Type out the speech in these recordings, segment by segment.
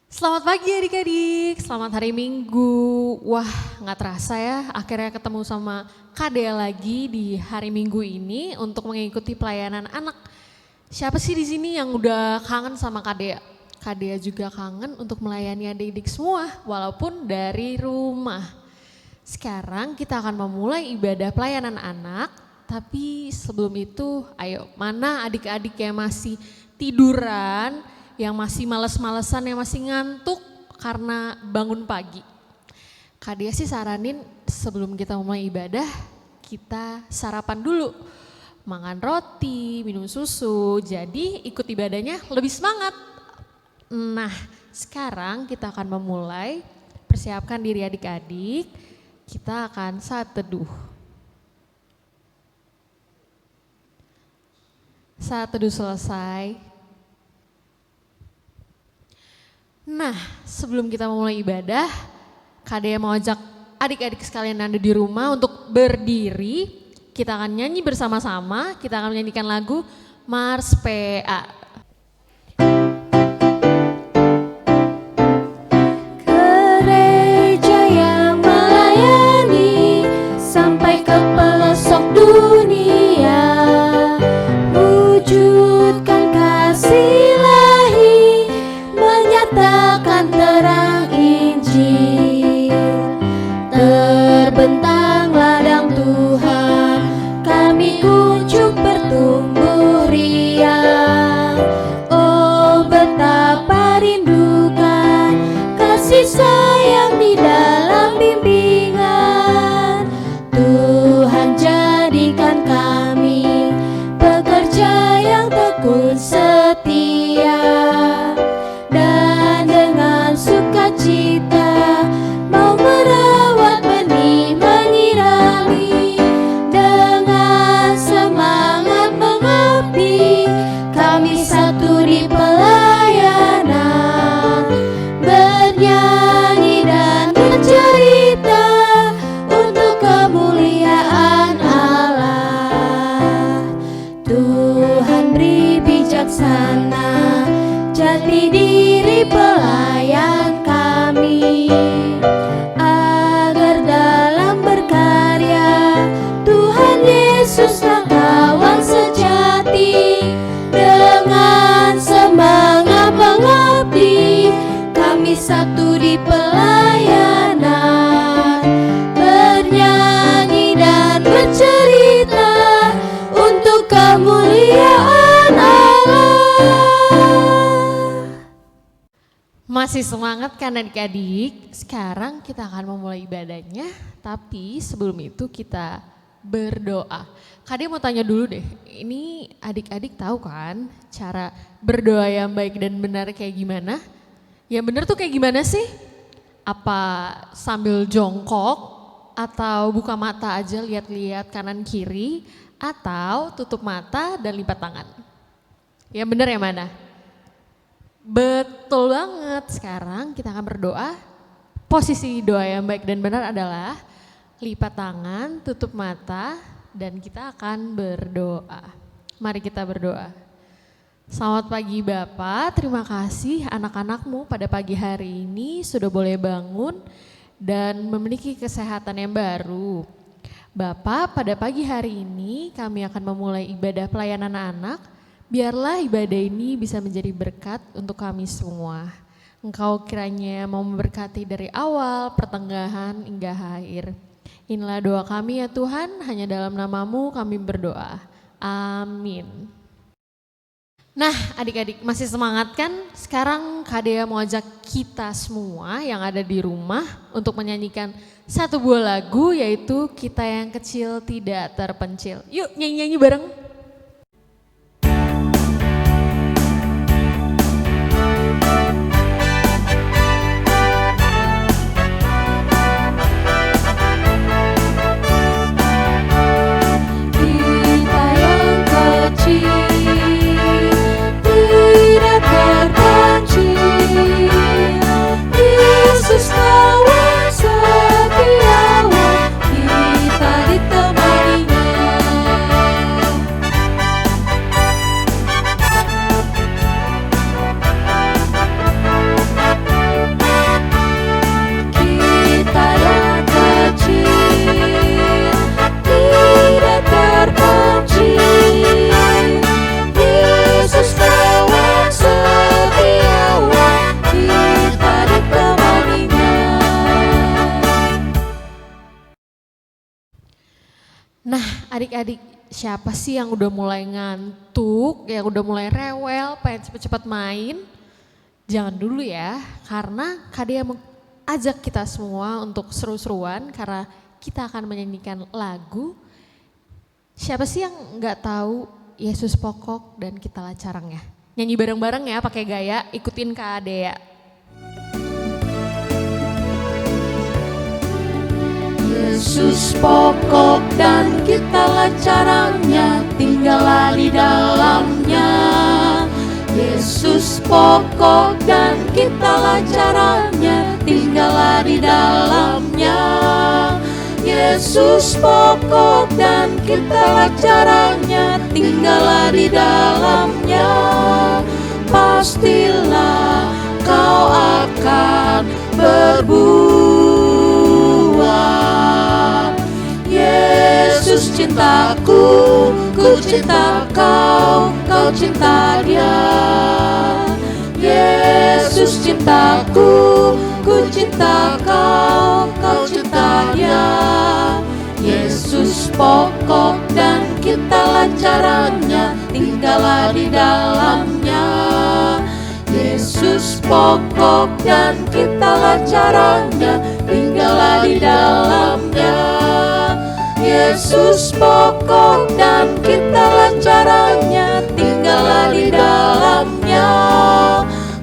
Selamat pagi adik-adik, selamat hari Minggu. Wah, nggak terasa ya, akhirnya ketemu sama Kak Dea lagi di hari Minggu ini untuk mengikuti pelayanan anak. Siapa sih di sini yang udah kangen sama Kak Dea? Kak Dea juga kangen untuk melayani adik-adik semua, walaupun dari rumah. Sekarang kita akan memulai ibadah pelayanan anak, tapi sebelum itu ayo mana adik-adik yang masih tiduran, yang masih males-malesan, yang masih ngantuk karena bangun pagi. Kak Dia sih saranin sebelum kita mulai ibadah, kita sarapan dulu. Makan roti, minum susu, jadi ikut ibadahnya lebih semangat. Nah, sekarang kita akan memulai, persiapkan diri adik-adik, kita akan saat teduh. Saat teduh selesai. Nah, sebelum kita memulai ibadah, Kak Dea mau ajak adik-adik sekalian yang ada di rumah untuk berdiri. Kita akan nyanyi bersama-sama, kita akan menyanyikan lagu Mars PA. Gereja yang melayani sampai ke pelosok dunia, wujudkan kasih ilahi, menyatakan terang Injil. Terbentang ladang Tuhan, kami kunjung bertumbuh riang. Oh, betapa rindukan kasih sayang di dalam bimbingan. Tuhan jadikan kami pekerja yang tekun setia, dan dengan sukacita mau merawat benih menyirami. Dengan semangat mengabdi, kami satu di pelayanan, bernyanyi dan bercerita untuk kemuliaan Allah. Tuhan beri bijaksana jati diri pelayan kami, agar dalam berkarya Tuhan Yesuslah kawan sejati. Dengan semangat mengabdi, kami satu di pelayanan, bernyanyi dan bercerita untuk kemuliaan Allah. Masih semangat kan adik-adik? Sekarang kita akan memulai ibadahnya, tapi sebelum itu kita berdoa. Kak Dia mau tanya dulu deh, ini adik-adik tahu kan cara berdoa yang baik dan benar kayak gimana? Yang benar tuh kayak gimana sih? Apa sambil jongkok, atau buka mata aja lihat-lihat kanan kiri, atau tutup mata dan lipat tangan? Yang benar yang mana? Betul banget, sekarang kita akan berdoa. Posisi doa yang baik dan benar adalah lipat tangan, tutup mata, dan kita akan berdoa. Mari kita berdoa. Selamat pagi Bapak, terima kasih anak-anakmu pada pagi hari ini sudah boleh bangun dan memiliki kesehatan yang baru. Bapak, pada pagi hari ini kami akan memulai ibadah pelayanan anak. Biarlah ibadah ini bisa menjadi berkat untuk kami semua. Engkau kiranya mau memberkati dari awal, pertengahan, hingga akhir. Inilah doa kami ya Tuhan, hanya dalam nama-Mu kami berdoa. Amin. Nah adik-adik masih semangat kan? Sekarang Kak Dea mau ajak kita semua yang ada di rumah untuk menyanyikan satu buah lagu, yaitu Kita Yang Kecil Tidak Terpencil. Yuk nyanyi-nyanyi bareng. Kita yang kecil tidak terpencil, Yesus kawan setiawan, kita ditemaninya. adik-adik, siapa sih yang udah mulai ngantuk, yang udah mulai rewel, pengen cepet-cepet main? Jangan dulu ya, karena Kak Dea mau ajak kita semua untuk seru-seruan karena kita akan menyanyikan lagu. Siapa sih yang nggak tahu Yesus pokok dan kitalah carangnya? Nyanyi bareng-bareng ya, pakai gaya, ikutin Kak Dea. Yesus pokok dan kitalah caranya, tinggallah di dalamnya. Yesus pokok dan kitalah caranya, tinggallah di dalamnya. Yesus pokok dan kitalah caranya, tinggallah di dalamnya. Pastilah kau akan berbuah. Yesus cintaku, ku cinta kau, kau cinta Dia. Yesus cintaku, ku cinta kau, kau cinta Dia. Yesus pokok dan kitalah caranya, tinggallah di dalamnya. Yesus pokok dan kitalah caranya, tinggallah di dalamnya. Yesus pokok dan kitalah caranya, tinggallah di dalamnya.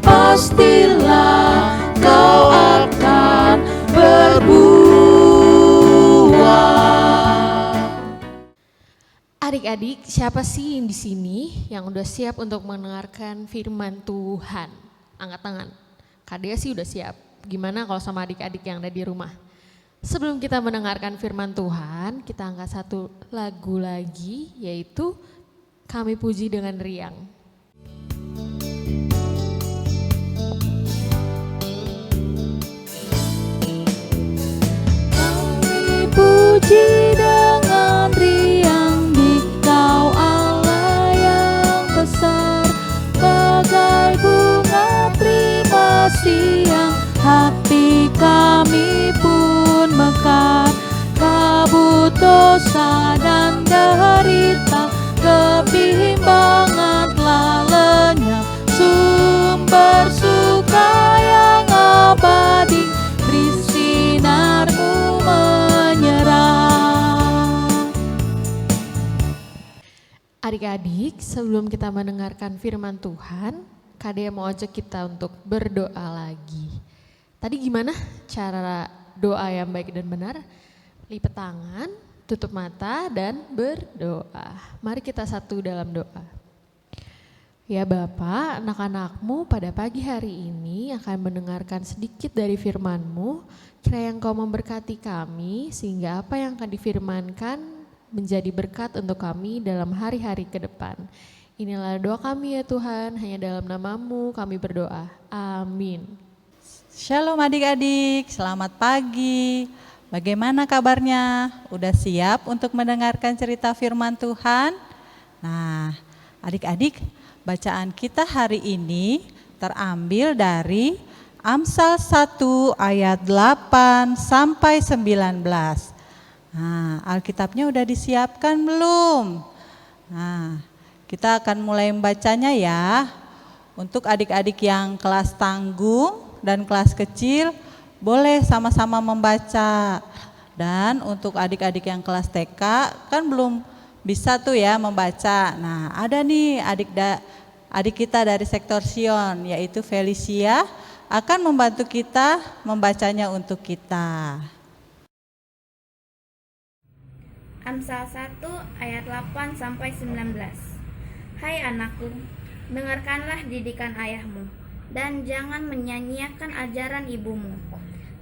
Pastilah kau akan berbuah. Adik-adik, siapa sih di sini yang udah siap untuk mendengarkan firman Tuhan? Angkat tangan. Kak Dea sih udah siap. Gimana kalau sama adik-adik yang ada di rumah? Sebelum kita mendengarkan firman Tuhan, kita angkat satu lagu lagi, yaitu Kami Puji dengan Riang. Kami puji dengan riang di Kau Allah yang besar, bagai bunga terima siang, hati kami pun mekar. Kabut dosa dan derita, kebimbangan telah lenyap, sumber suka yang abadi, beri sinar-Mu menyerah. Adik-adik, sebelum kita mendengarkan firman Tuhan, Kak Dea mau ajak kita untuk berdoa lagi. Tadi gimana cara doa yang baik dan benar? Lipat tangan, tutup mata, dan berdoa. Mari kita satu dalam doa. Ya Bapa, anak-anak-Mu pada pagi hari ini akan mendengarkan sedikit dari firman-Mu. Kiranya Engkau memberkati kami sehingga apa yang akan difirmankan menjadi berkat untuk kami dalam hari-hari ke depan. Inilah doa kami ya Tuhan, hanya dalam nama-Mu kami berdoa. Amin. Shalom adik-adik, selamat pagi. Bagaimana kabarnya? Udah siap untuk mendengarkan cerita firman Tuhan? Nah, adik-adik, bacaan kita hari ini terambil dari Amsal 1 ayat 8 sampai 19. Nah, Alkitabnya udah disiapkan belum? Nah, kita akan mulai membacanya ya. Untuk adik-adik yang kelas tanggung dan kelas kecil, boleh sama-sama membaca. Dan untuk adik-adik yang kelas TK kan belum bisa tuh ya membaca. Nah, ada nih adik kita dari sektor Sion, yaitu Felicia, akan membantu kita membacanya untuk kita. Amsal 1 ayat 8 sampai 19. Hai anakku, dengarkanlah didikan ayahmu dan jangan menyanyiakan ajaran ibumu.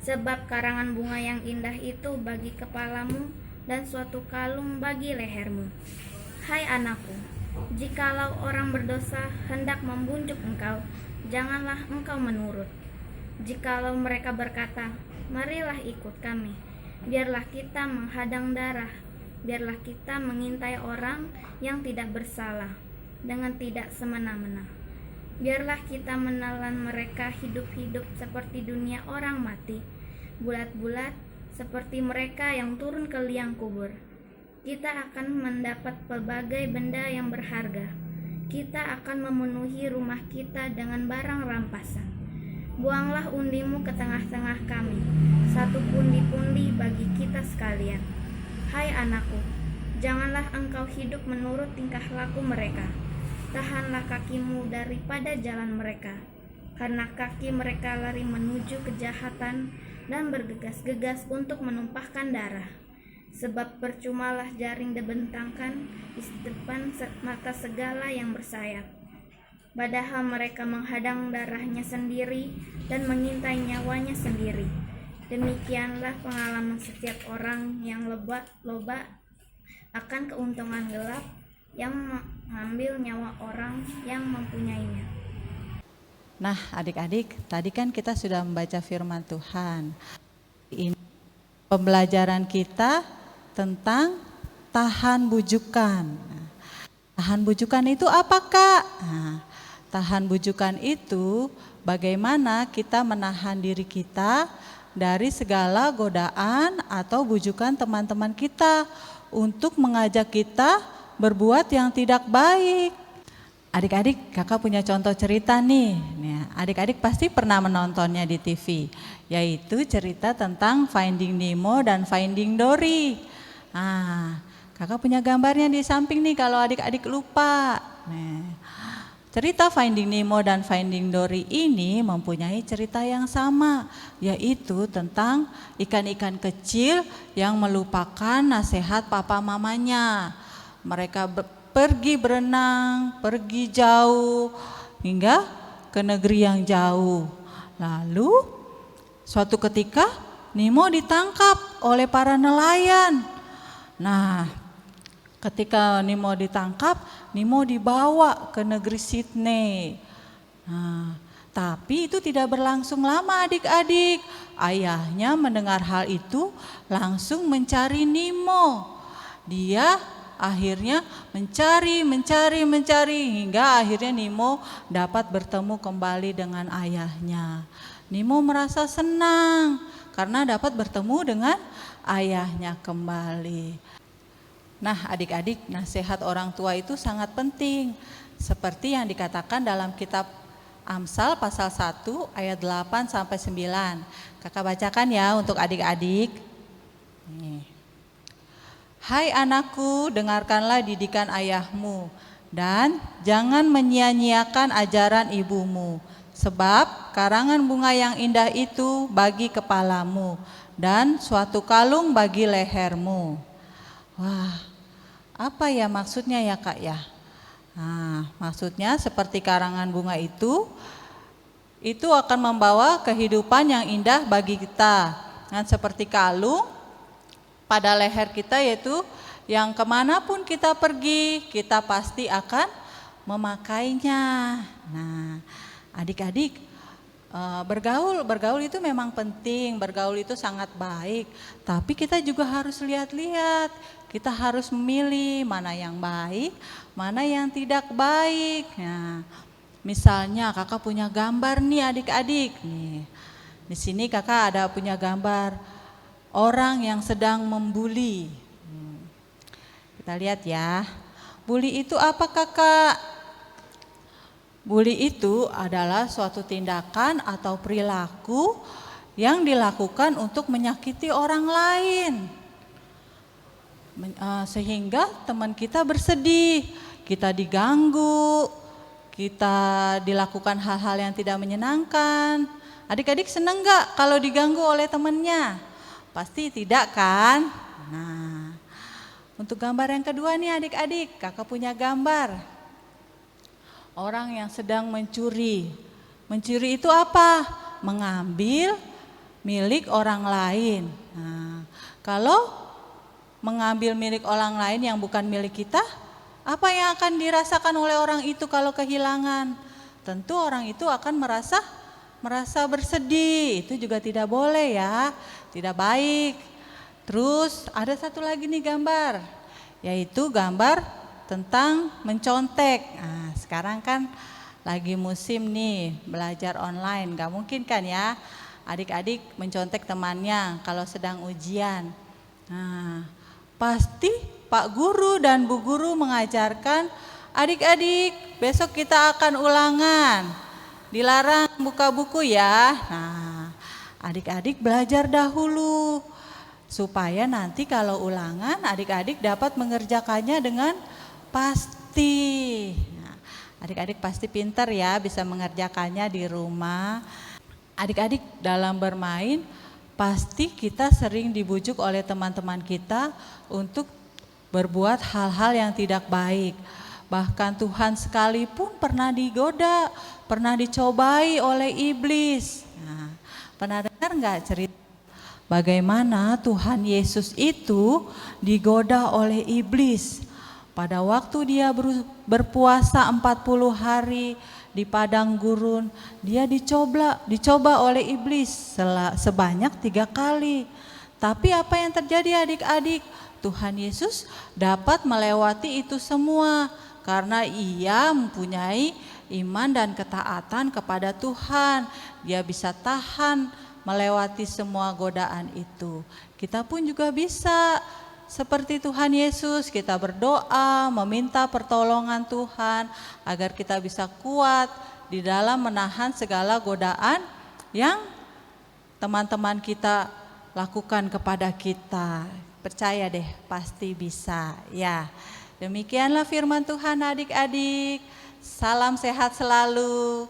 Sebab karangan bunga yang indah itu bagi kepalamu dan suatu kalung bagi lehermu. Hai anakku, jikalau orang berdosa hendak membujuk engkau, janganlah engkau menurut. Jikalau mereka berkata, marilah ikut kami, biarlah kita menghadang darah, biarlah kita mengintai orang yang tidak bersalah dengan tidak semena-mena. Biarlah kita menelan mereka hidup-hidup seperti dunia orang mati, bulat-bulat seperti mereka yang turun ke liang kubur. kita akan mendapat pelbagai benda yang berharga. Kita akan memenuhi rumah kita dengan barang rampasan. Buanglah undimu ke tengah-tengah kami, satu pundi-pundi bagi kita sekalian. Hai anakku, janganlah engkau hidup menurut tingkah laku mereka. Tahanlah kakimu daripada jalan mereka, karena kaki mereka lari menuju kejahatan dan bergegas-gegas untuk menumpahkan darah. Sebab percumalah jaring dibentangkan di depan mata segala yang bersayap, padahal mereka menghadang darahnya sendiri dan mengintai nyawanya sendiri. Demikianlah pengalaman setiap orang yang loba akan keuntungan gelap, yang mengambil nyawa orang yang mempunyainya. Nah, adik-adik, tadi kan kita sudah membaca firman Tuhan. Ini pembelajaran kita tentang tahan bujukan. Nah, tahan bujukan itu apa, Kak? Nah, tahan bujukan itu bagaimana kita menahan diri kita dari segala godaan atau bujukan teman-teman kita untuk mengajak kita berbuat yang tidak baik. Adik-adik, kakak punya contoh cerita nih. Adik-adik pasti pernah menontonnya di TV, yaitu cerita tentang Finding Nemo dan Finding Dory. Kakak punya gambarnya di samping nih kalau adik-adik lupa. Cerita Finding Nemo dan Finding Dory ini mempunyai cerita yang sama, yaitu tentang ikan-ikan kecil yang melupakan nasihat papa mamanya. Mereka pergi berenang, pergi jauh hingga ke negeri yang jauh. Lalu suatu ketika Nemo ditangkap oleh para nelayan. Nah, ketika Nemo ditangkap, Nemo dibawa ke negeri Sydney. Nah, tapi itu tidak berlangsung lama adik-adik. Ayahnya mendengar hal itu langsung mencari Nemo. Dia akhirnya mencari hingga akhirnya Nemo dapat bertemu kembali dengan ayahnya. Nemo merasa senang karena dapat bertemu dengan ayahnya kembali. Nah, adik-adik, nasihat orang tua itu sangat penting. Seperti yang dikatakan dalam kitab Amsal pasal 1 ayat 8 sampai 9. Kakak bacakan ya untuk adik-adik. Nih. Hai anakku, dengarkanlah didikan ayahmu dan jangan menyia-nyiakan ajaran ibumu. Sebab karangan bunga yang indah itu bagi kepalamu dan suatu kalung bagi lehermu. Wah, apa ya maksudnya ya Kak ya? Nah, maksudnya seperti karangan bunga itu akan membawa kehidupan yang indah bagi kita. Dan seperti kalung pada leher kita, yaitu yang kemanapun kita pergi, kita pasti akan memakainya. Nah, adik-adik, bergaul itu memang penting, bergaul itu sangat baik. Tapi kita juga harus lihat-lihat, kita harus memilih mana yang baik, mana yang tidak baik. Nah, misalnya kakak punya gambar nih adik-adik. Nih, di sini kakak ada punya gambar orang yang sedang membuli. Kita lihat ya. Bully itu apa kakak? Bully itu adalah suatu tindakan atau perilaku yang dilakukan untuk menyakiti orang lain. Sehingga teman kita bersedih, kita diganggu, kita dilakukan hal-hal yang tidak menyenangkan. Adik-adik senang gak kalau diganggu oleh temannya? Pasti tidak kan? Nah, untuk gambar yang kedua nih adik-adik, kakak punya gambar orang yang sedang mencuri. Mencuri itu apa? Mengambil milik orang lain. Nah, kalau mengambil milik orang lain yang bukan milik kita, apa yang akan dirasakan oleh orang itu kalau kehilangan? Tentu orang itu akan merasa bersedih. Itu juga tidak boleh ya, tidak baik. Terus ada satu lagi nih gambar, yaitu gambar tentang mencontek. Nah, sekarang kan lagi musim nih belajar online, gak mungkin kan ya adik-adik mencontek temannya kalau sedang ujian. Nah, pasti Pak Guru dan Bu Guru mengajarkan, adik-adik besok kita akan ulangan. Dilarang buka buku ya. Nah, adik-adik belajar dahulu supaya nanti kalau ulangan adik-adik dapat mengerjakannya dengan pasti. Nah, adik-adik pasti pintar ya bisa mengerjakannya di rumah. Adik-adik dalam bermain pasti kita sering dibujuk oleh teman-teman kita untuk berbuat hal-hal yang tidak baik. Bahkan Tuhan sekalipun pernah digoda, pernah dicobai oleh iblis. Nah, pernah dengar nggak cerita bagaimana Tuhan Yesus itu digoda oleh iblis? Pada waktu dia berpuasa 40 hari di padang gurun, dia dicoba oleh iblis sebanyak 3 kali. Tapi apa yang terjadi adik-adik? Tuhan Yesus dapat melewati itu semua karena ia mempunyai iman dan ketaatan kepada Tuhan. Dia bisa tahan melewati semua godaan itu. Kita pun juga bisa seperti Tuhan Yesus, kita berdoa, meminta pertolongan Tuhan agar kita bisa kuat di dalam menahan segala godaan yang teman-teman kita lakukan kepada kita. Percaya deh, pasti bisa ya. Demikianlah firman Tuhan adik-adik. Salam sehat selalu.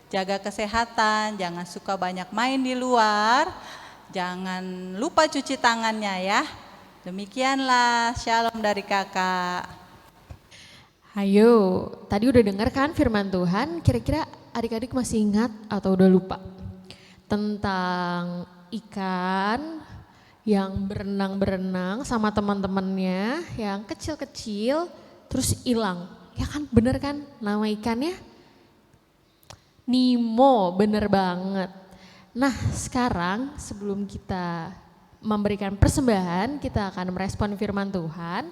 Jaga kesehatan, jangan suka banyak main di luar. Jangan lupa cuci tangannya ya. Demikianlah, shalom dari kakak. Ayo, tadi udah dengar kan firman Tuhan, kira-kira adik-adik masih ingat atau udah lupa? Tentang ikan yang berenang-berenang sama teman-temannya yang kecil-kecil terus hilang. Ya kan, bener kan nama ikannya? Nemo, bener banget. Nah sekarang sebelum kita memberikan persembahan, kita akan merespon firman Tuhan.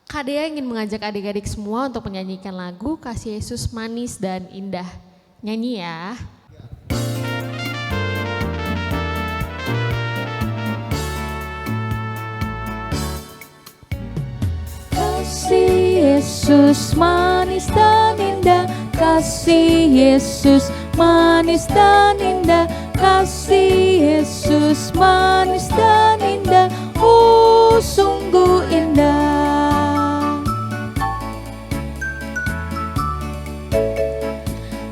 Kak Dea ingin mengajak adik-adik semua untuk menyanyikan lagu Kasih Yesus Manis dan Indah. Nyanyi ya. Kasih Yesus manis dan indah, kasih Yesus manis dan indah, kasih Yesus manis dan indah, oh sungguh indah.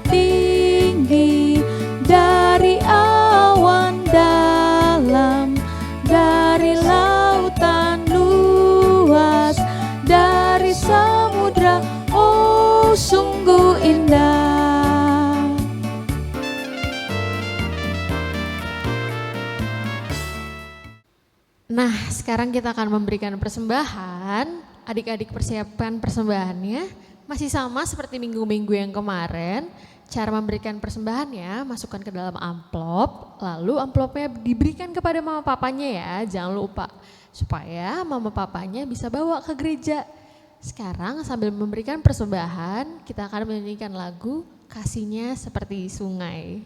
Tinggi dari awan dalam, dari lautan luas, dari samudra, oh sungguh indah. Nah sekarang kita akan memberikan persembahan. Adik-adik persiapkan persembahannya. Masih sama seperti minggu-minggu yang kemarin. Cara memberikan persembahannya, masukkan ke dalam amplop. Lalu amplopnya diberikan kepada mama papanya ya, jangan lupa. Supaya mama papanya bisa bawa ke gereja. Sekarang sambil memberikan persembahan, kita akan menyanyikan lagu Kasihnya Seperti Sungai.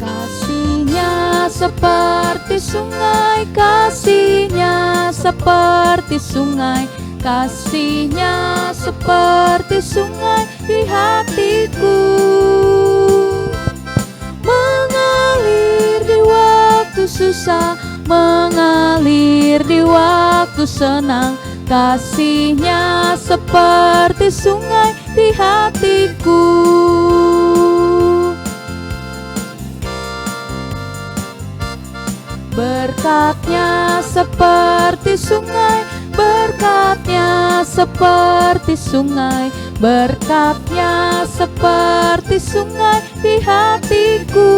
Kasihnya seperti sungai, kasihnya seperti sungai, kasihnya seperti sungai di hatiku. Mengalir di waktu susah, mengalir di waktu senang, kasihnya seperti sungai di hatiku. Berkatnya seperti sungai, berkatnya seperti sungai, berkatnya seperti sungai di hatiku.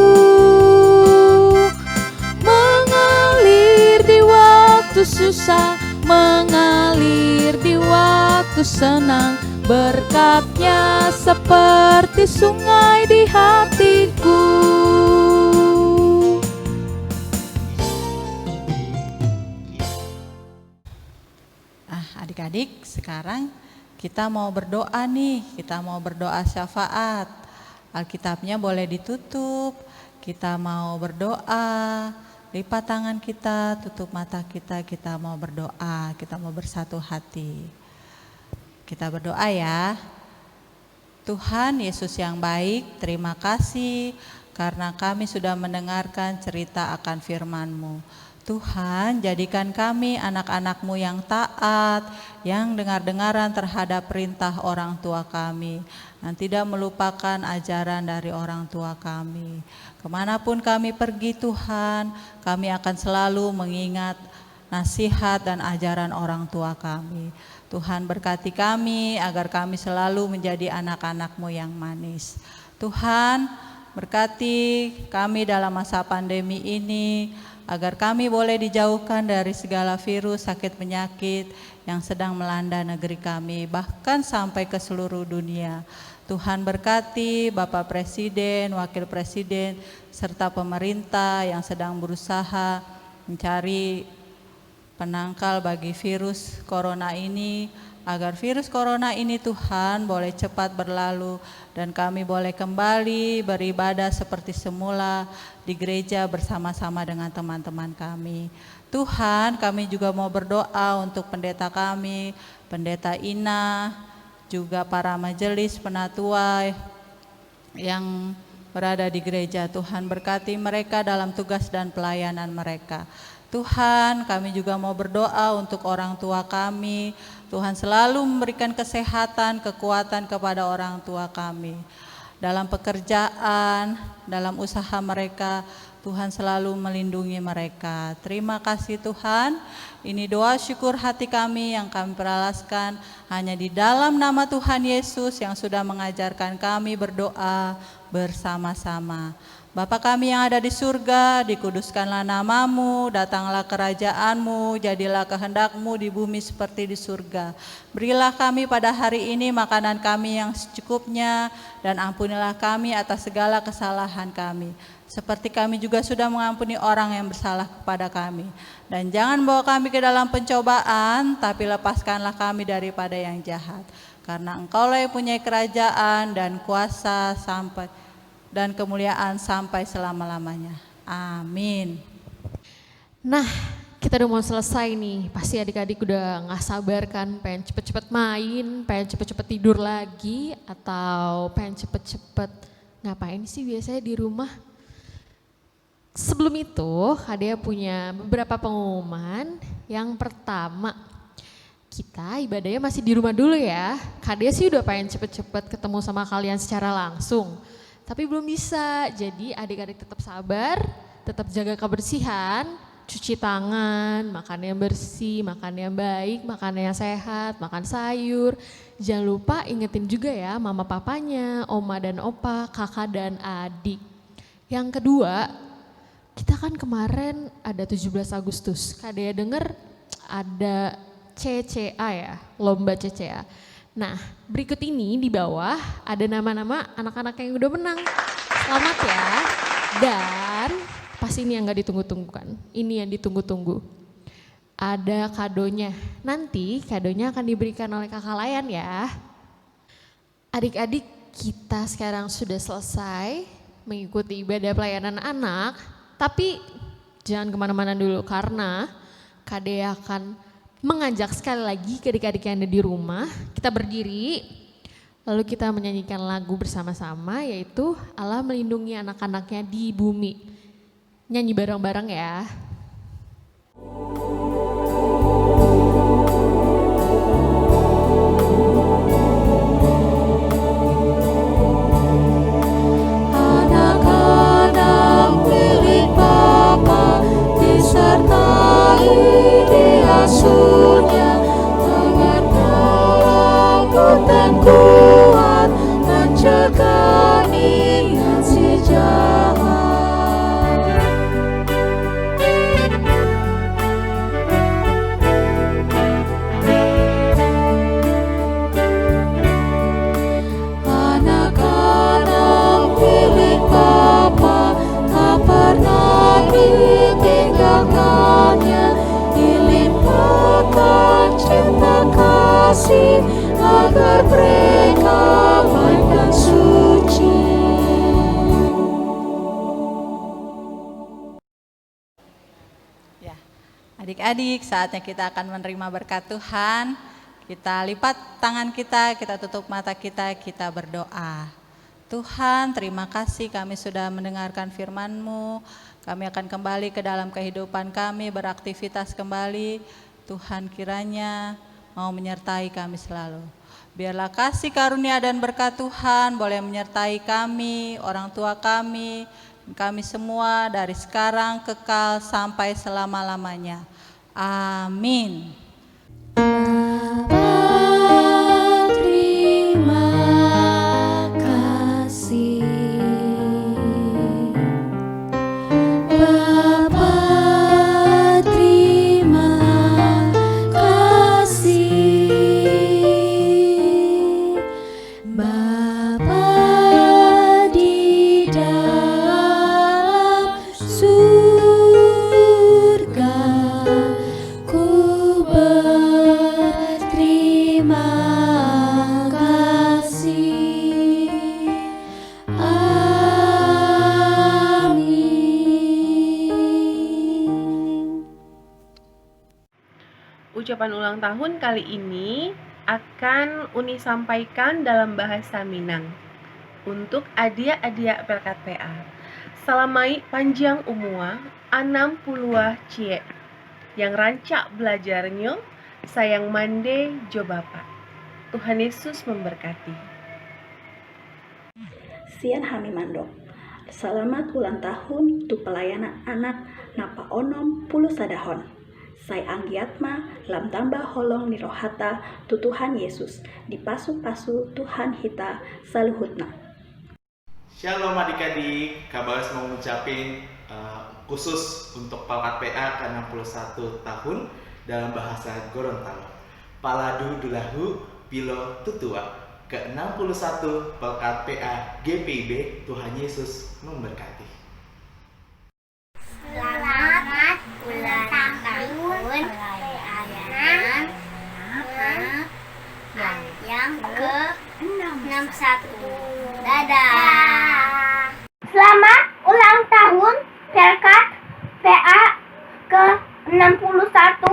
Mengalir di waktu susah, mengalir di waktu senang, berkatnya seperti sungai di hatiku. Adik-adik, sekarang kita mau berdoa nih, kita mau berdoa syafaat. Alkitabnya boleh ditutup. kita mau berdoa. Lipat tangan kita, tutup mata kita mau berdoa, kita mau bersatu hati. Kita berdoa ya. Tuhan Yesus yang baik, terima kasih karena kami sudah mendengarkan cerita akan firman-Mu. Tuhan, jadikan kami anak-anak-Mu yang taat, yang dengar-dengaran terhadap perintah orang tua kami, dan tidak melupakan ajaran dari orang tua kami. Kemanapun kami pergi Tuhan, kami akan selalu mengingat nasihat dan ajaran orang tua kami. Tuhan berkati kami agar kami selalu menjadi anak-anak-Mu yang manis. Tuhan, berkati kami dalam masa pandemi ini, agar kami boleh dijauhkan dari segala virus, sakit penyakit yang sedang melanda negeri kami, bahkan sampai ke seluruh dunia. Tuhan berkati Bapak Presiden, Wakil Presiden, serta pemerintah yang sedang berusaha mencari penangkal bagi virus corona ini, agar virus corona ini Tuhan boleh cepat berlalu dan kami boleh kembali beribadah seperti semula di gereja bersama-sama dengan teman-teman kami. Tuhan, kami juga mau berdoa untuk pendeta kami, Pendeta Ina, juga para majelis penatua yang berada di gereja. Tuhan berkati mereka dalam tugas dan pelayanan mereka. Tuhan, kami juga mau berdoa untuk orang tua kami. Tuhan selalu memberikan kesehatan, kekuatan kepada orang tua kami. Dalam pekerjaan, dalam usaha mereka, Tuhan selalu melindungi mereka. Terima kasih Tuhan. Ini doa syukur hati kami yang kami peralaskan hanya di dalam nama Tuhan Yesus yang sudah mengajarkan kami berdoa bersama-sama. Bapa kami yang ada di surga, dikuduskanlah nama-Mu, datanglah kerajaan-Mu, jadilah kehendak-Mu di bumi seperti di surga. Berilah kami pada hari ini makanan kami yang secukupnya, dan ampunilah kami atas segala kesalahan kami, seperti kami juga sudah mengampuni orang yang bersalah kepada kami. Dan jangan bawa kami ke dalam pencobaan, tapi lepaskanlah kami daripada yang jahat. Karena Engkaulah yang punya kerajaan dan kuasa dan kemuliaan sampai selama-lamanya. Amin. Nah, kita udah mau selesai nih. Pasti adik-adik udah gak sabar kan, pengen cepet-cepet main, pengen cepet-cepet tidur lagi, atau pengen cepet-cepet ngapain sih biasanya di rumah. Sebelum itu, Kadea punya beberapa pengumuman. Yang pertama, kita ibadahnya masih di rumah dulu ya. Kadea sih udah pengen cepet-cepet ketemu sama kalian secara langsung, tapi belum bisa. Jadi adik-adik tetap sabar, tetap jaga kebersihan, cuci tangan, makan yang bersih, makan yang baik, makan yang sehat, makan sayur. Jangan lupa ingetin juga ya mama papanya, oma dan opa, kakak dan adik. Yang kedua, kita kan kemarin ada 17 Agustus, Kadea denger ada CCA ya, lomba CCA. Nah, berikut ini di bawah ada nama-nama anak-anak yang udah menang. Selamat ya. Dan pasti ini yang gak ditunggu-tunggu kan. Ini yang ditunggu-tunggu. Ada kadonya. Nanti kadonya akan diberikan oleh kakak Layan ya. Adik-adik, kita sekarang sudah selesai mengikuti ibadah pelayanan anak. Tapi jangan kemana-mana dulu karena Kadea akan mengajak sekali lagi ke adik-adik yang ada di rumah. Kita berdiri, lalu kita menyanyikan lagu bersama-sama, yaitu Allah melindungi anak-anaknya di bumi. Nyanyi bareng-bareng ya. Anak-anak milik Bapa disertai diasuhnya dengan lembut dan kuat, mencegah niat si jahat. Anak-anak milik Bapa tak pernah ditinggalkannya, dilimpahkan cinta kasih agar mereka baik dan suci. Adik-adik, saatnya kita akan menerima berkat Tuhan. Kita lipat tangan kita tutup mata kita berdoa. Tuhan, terima kasih kami sudah mendengarkan firman-Mu. Kami akan kembali ke dalam kehidupan kami, beraktivitas kembali. Tuhan kiranya mau menyertai kami selalu. Biarlah kasih karunia dan berkat Tuhan boleh menyertai kami, orang tua kami semua dari sekarang kekal sampai selama-lamanya. Amin. Terima kasih Bapa, terima kasih Bapa di dalam surga, ku berterima kasih. Amin. Ucapan ulang tahun kali ini akan Uni sampaikan dalam bahasa Minang untuk adia-adia Pelkat PA. Salamai panjang umua, 60 cie. Yang rancak belajarnya, sayang mande jo Bapak. Tuhan Yesus memberkati. Sian Hami Mandok. Selamat ulang tahun tu pelayanan anak napa onom puluh sadahon. Sai anggiatma lam tambah holong ni rohata tu Tuhan Yesus. Dipasu-pasu Tuhan hita saluhutna. Shalom adik-adik, Kabalas mau ngucapin khusus untuk Pelkat PA ke-61 tahun dalam bahasa Gorontalo. Paladu dulahu pilo tutua ke-61 Pelkat PA GPIB. Tuhan Yesus memberkati. Selamat ulang tahun pelayanan yang ke-61. Dadah. Selamat ulang tahun Pelkat PA ke-61.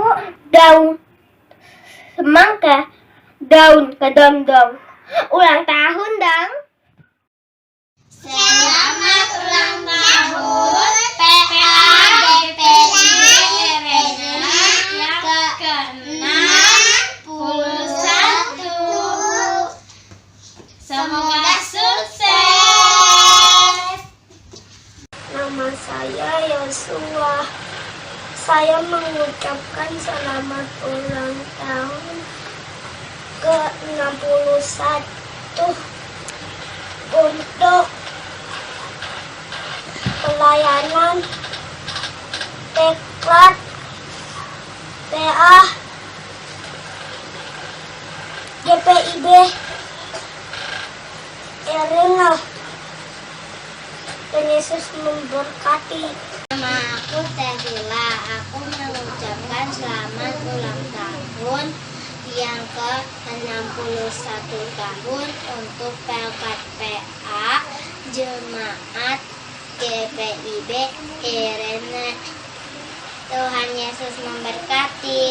Daun semangka, daun kedong-dong. Ulang tahun dong. Selamat ulang tahun PA GPIB yang ke-61. Semoga sukses. Nama saya Yosua. Saya mengucapkan selamat ulang tahun ke-61 untuk pelayanan Pelkat PA GPIB Erina. Dan Yesus memberkati. Nama aku Tehila. Aku mengucapkan selamat ulang tahun yang ke-61 tahun untuk Pelkat PA Jemaat GPIB Irene. Tuhan Yesus memberkati.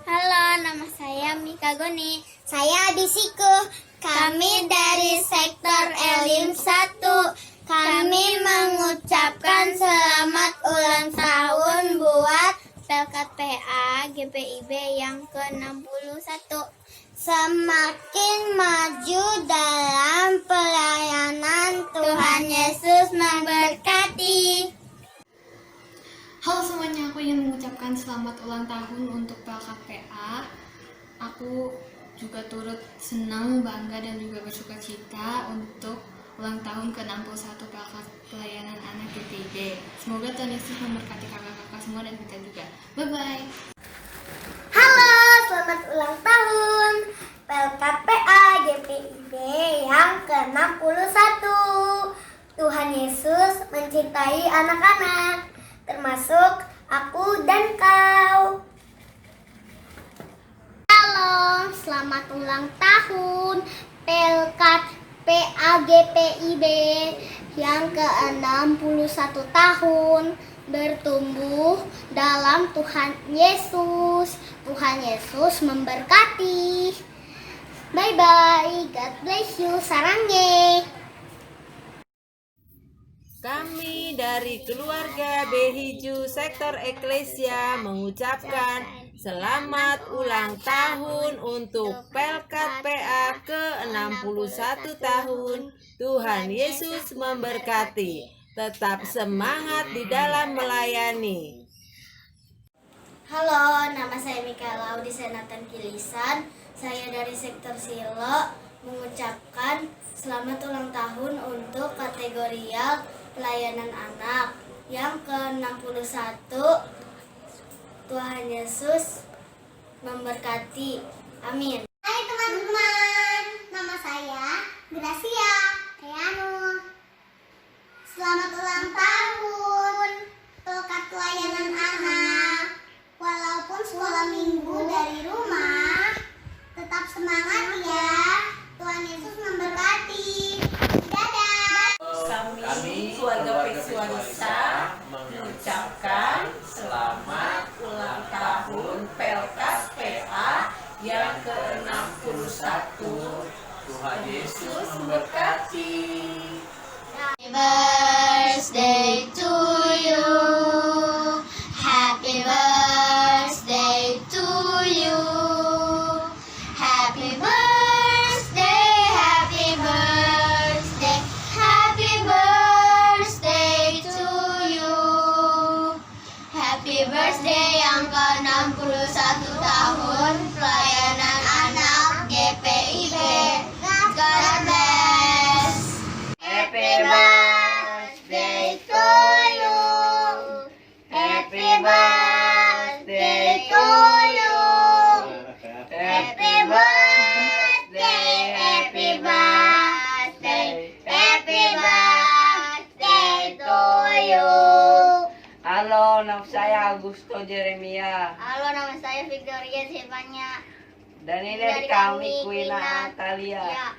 Halo, nama saya Mika Goni. Saya Adisiku. Kami dari sektor Elim 1. Kami mengucapkan selamat ulang tahun buat Pelkat PA GPIB yang ke-61. Semakin maju dalam pelayanan, Tuhan Yesus memberkati. Halo semuanya, aku ingin mengucapkan selamat ulang tahun untuk Pelkat PA. Aku juga turut senang, bangga, dan juga bersuka cita untuk ulang tahun ke-61 Pelkat Pelayanan Anak GPIB. Semoga Tuhan Yesus memberkati kakak-kakak semua dan kita juga. Bye-bye. Halo, selamat ulang tahun Pelkat PA GPIB yang ke-61. Tuhan Yesus mencintai anak-anak, termasuk aku dan kau. Halo, selamat ulang tahun Pelkat PA GPIB yang ke-61 tahun. bertumbuh dalam Tuhan Yesus. Tuhan Yesus memberkati. Bye-bye. God bless you. Sarangye. Kami dari keluarga Behiju Sektor Eklesia mengucapkan selamat ulang tahun untuk Pelkat PA ke-61 tahun. Tuhan Yesus memberkati. Tetap semangat di dalam melayani. Halo, nama saya Mikaela Audisenatan Kilisan. Saya dari Sektor Silo mengucapkan selamat ulang tahun untuk kategorial pelayanan anak yang ke-61. Tuhan Yesus memberkati. Amin. Hai teman-teman, nama saya Gracia Keanu. Selamat ulang tahun Pelkat Pelayanan Anak. Walaupun sekolah minggu dari rumah, tetap semangat ya. Tuhan Yesus memberkati. Dadah. Kami keluarga Pesuanisa mengucapkan selamat ulang tahun Pelkat PA yang ke-61. Tuhan Yesus memberkati. Happy birthday to you. Happy birthday to you. Happy birthday, happy birthday, happy birthday to you. Happy birthday yang ke-61 tahun pelayanan anak GPIB. God bless. Happy birthday to you. Happy birthday to you. Happy birthday, happy birthday, happy birthday to you. Halo, nama saya Augusto Jeremia. Halo, nama saya Victoria Silvanya. Dan ini dari kami Quina Natalia. Ya.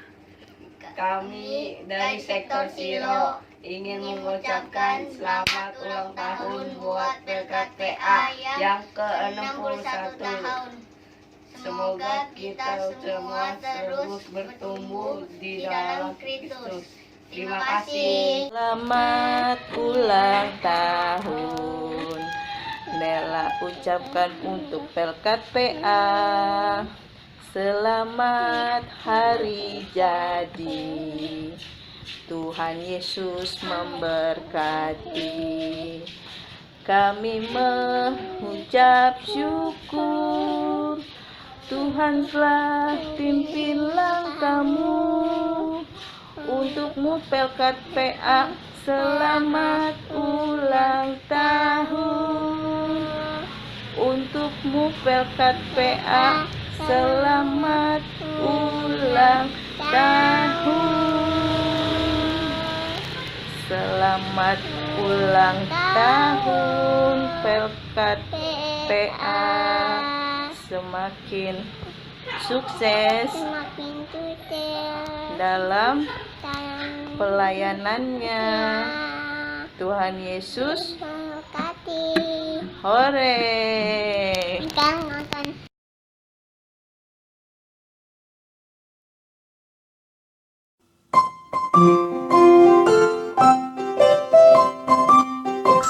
Kami dari Sektor Silo ingin mengucapkan selamat ulang tahun buat Pelkat PA yang ke-61 tahun. Semoga kita semua terus bertumbuh di dalam Kristus. Terima kasih. Selamat ulang tahun. Nela ucapkan untuk Pelkat PA. Selamat hari jadi. Tuhan Yesus memberkati. Kami mengucap syukur. Tuhan telah pimpin langkahmu. Untukmu Pelkat PA, selamat ulang tahun. Untukmu Pelkat PA, selamat ulang tahun. Selamat ulang tahun Pelkat PA. Semakin sukses dalam pelayanannya. Tuhan Yesus memberkati. Hore.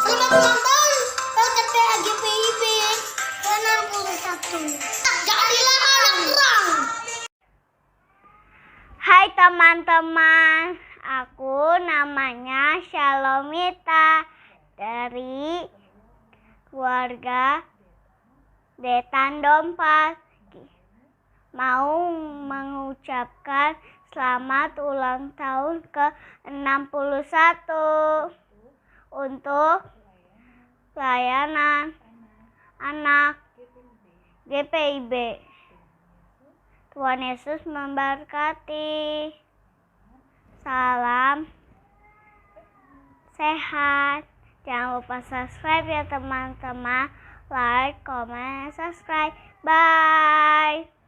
Selamat ulang tahun Pelkat PA GPIB ke-61. Jadilah anak terang. Hai teman-teman, aku namanya Shalomita dari keluarga Detan Dompas. Mau mengucapkan selamat ulang tahun ke-61 untuk pelayanan anak GPIB. Tuhan Yesus memberkati. Salam sehat. Jangan lupa subscribe ya teman-teman. Like, comment, subscribe. Bye.